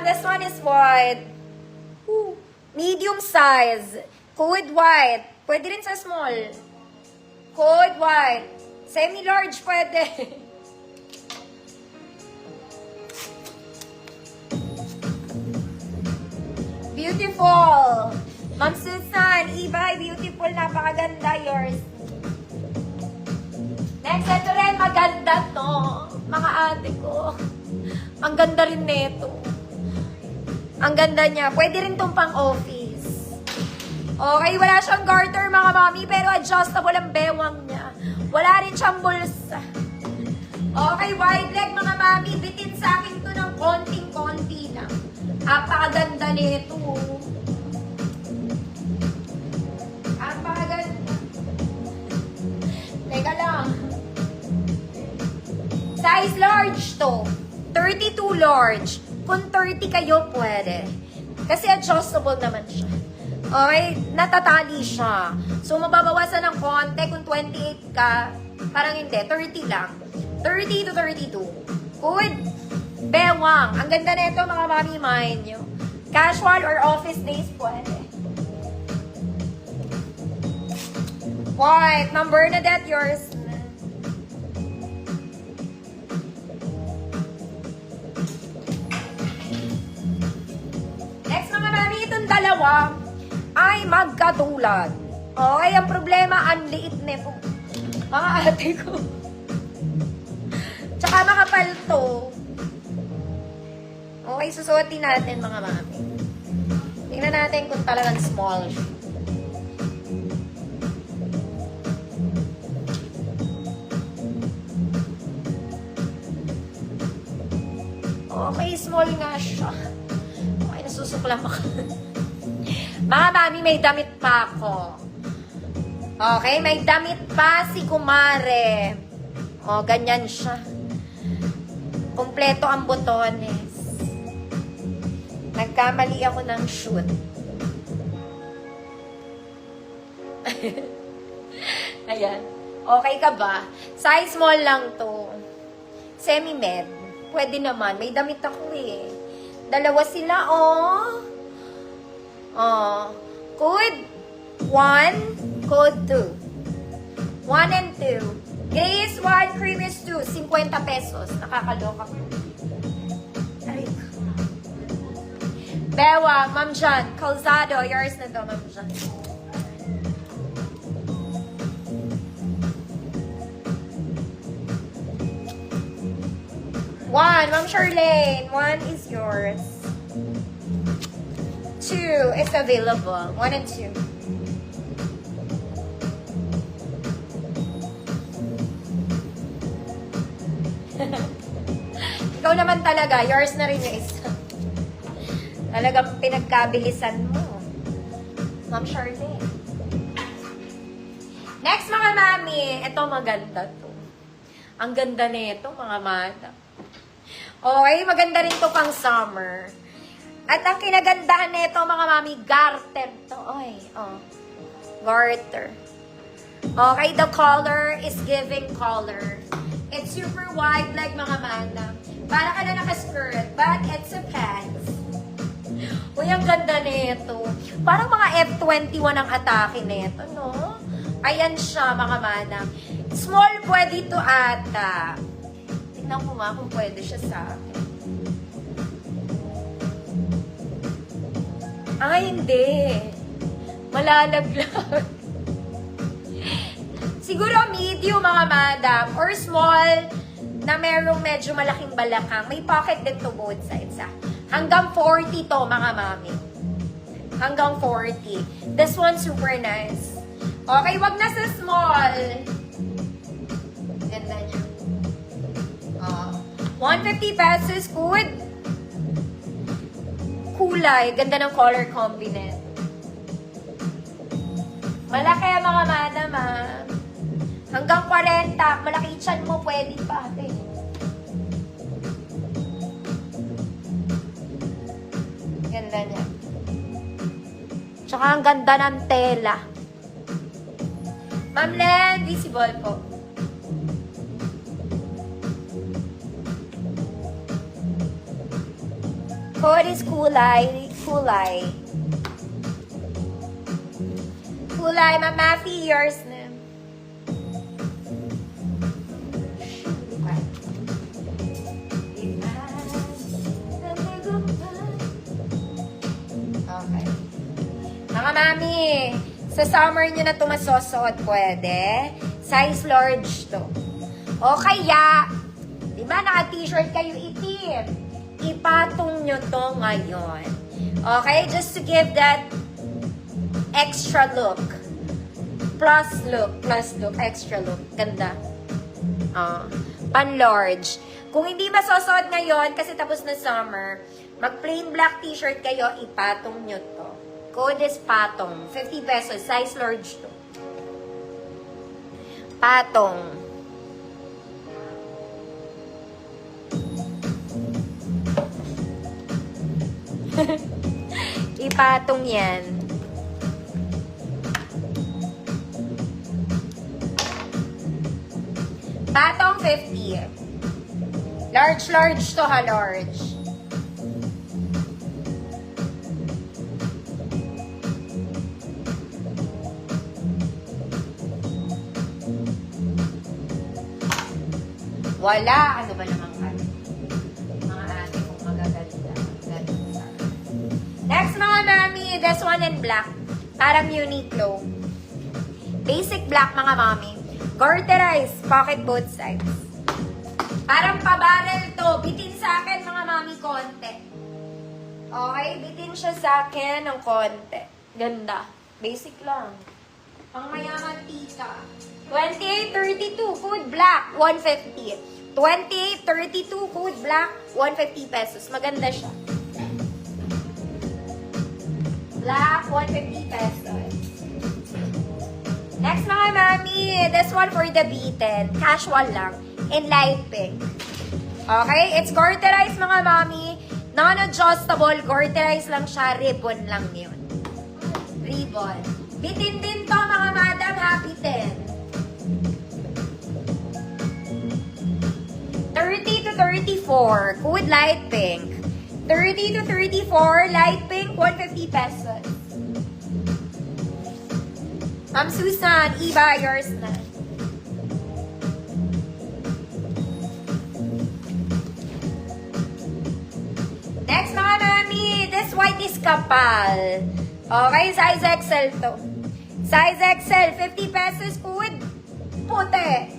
this one is white. Medium size. Code white. Pwede rin sa small. Code white. Semi-large pwede. Beautiful. Ma'am Susan, Ibay, beautiful. Napakaganda. Yours. Next, ito rin. Maganda to. Mga ate ko. Ang ganda rin nito. Ang ganda niya. Pwede rin itong pang-office. Okay, wala siyang garter mga mami, pero adjustable ang bewang niya. Wala rin siyang bulsa. Okay, wide leg mga mami. Bitin sa akin to ng konting-konti lang. Apakaganda nito. Apakaganda. Teka lang. Size large to. 32 large. Kung 30 kayo, pwede. Kasi adjustable naman siya. Okay? Natatali siya. So, mababawasan ng konti. Kung 28 ka, parang hindi. 30 lang. 30 to 32. Good. Bewang. Ang ganda nito mga mami, mind nyo. Casual or office days, pwede. White. Ma'am Bernadette, yours. Next mga mami, itong dalawa ay magkatulad. Okay, ang problema, ang liit nito. Mga ate ko. Tsaka makapal to. Okay, susuotin natin mga mami. Tingnan natin kung talagang small. Okay, small nga siya. Okay, nasusuklam ako. Mga mami, may damit pa ako. Okay, may damit pa si Kumare. O, ganyan siya. Kompleto ang botones. Nagkamali ako ng shoot. Ayan. Okay ka ba? Size small lang to. Semi-med. Pwede naman. May damit ako eh. Dalawa sila, oh. Oh. Code 1, code 2. 1 and 2. Gray is 1, cream is 2. 50 pesos. Nakakaloka ko. Ay. Bewa, Ma'am Jan. Calzado, yours na to, Ma'am Jan. One, Ma'am Charlene. 1 is yours. 2 is available. 1 and 2. Ikaw naman talaga. Yours na rin yung isa. Talagang pinagkabilisan mo. Ma'am Charlene. Next mga mami. Ito maganda to. Ang ganda nito mga mata. Okay, maganda rin to pang summer. At ang kinagandahan nito mga mami, garter to. Oy, oh. Garter. Okay, the color is giving color. It's super wide like mga mana. Para ka na naka-skirt, but it's a pants. Uy, ang ganda nito. Parang mga F21 ang atake nito, no? Ayan siya mga mana. Small pwede to ata. Tignan ko nga kung pwede siya sa akin. Ay, hindi. Malalaglag. Siguro medium mga madam or small na merong medyo malaking balakang. May pocket din to both sides. Hanggang 40 to mga mami. Hanggang 40. This one super nice. Okay, wag na sa small. Ganda niya. 150 pesos. Good. Kulay. Ganda ng color combination. Malaki mga madam Hanggang 40. Malaki chan mo. Pwede pa. Ganda niya. Tsaka ang ganda ng tela. Ma'am Len, visible po. Code is kulay. Kulay. Kulay, Mamafi, yours na. Okay. Mga mami, sa summer nyo na ito masusuot, pwede. Size large to. O kaya, di ba naka-t-shirt kayo itim? Ipatong nyo to ngayon. Okay? Just to give that extra look. Plus look, extra look. Ganda. Pan-large. Kung hindi masusuot ngayon, kasi tapos na summer, mag-plain black t-shirt kayo, ipatong nyo to. Code is patong. 50 pesos. Size large to. Patong. Ipatong yan. Patong 50. Large to ha, large. Wala. Ano ba naman kayo? Mga ate kong magaganda. Ganda. Next mga mami, this one in black. Parang Uniqlo. Basic black mga mami. Garterized, pocket both sides. Parang pabarel to. Bitin sa akin mga mami konti. Okay? Bitin siya sa akin ng konti. Ganda. Basic lang. Pang mayaman tita. 28.32 food black, 150. 28.32 food black, 150 pesos. Maganda siya. Black, 150 pesos. Next mga mami, this one for the beaten. Casual lang. In light pink. Okay? It's garterized mga mami. Non-adjustable. Garterized lang siya. Ribbon lang yun. Ribbon. Bitin din to mga madam ha. Bitin. 30 to 34. Code light pink. 30 to 34. Light pink. 150 pesos. Ma'am Susan, Eva, yours na. Next mga mami, this white is kapal. Okay, size XL to. Size XL, 50 pesos food. Puti.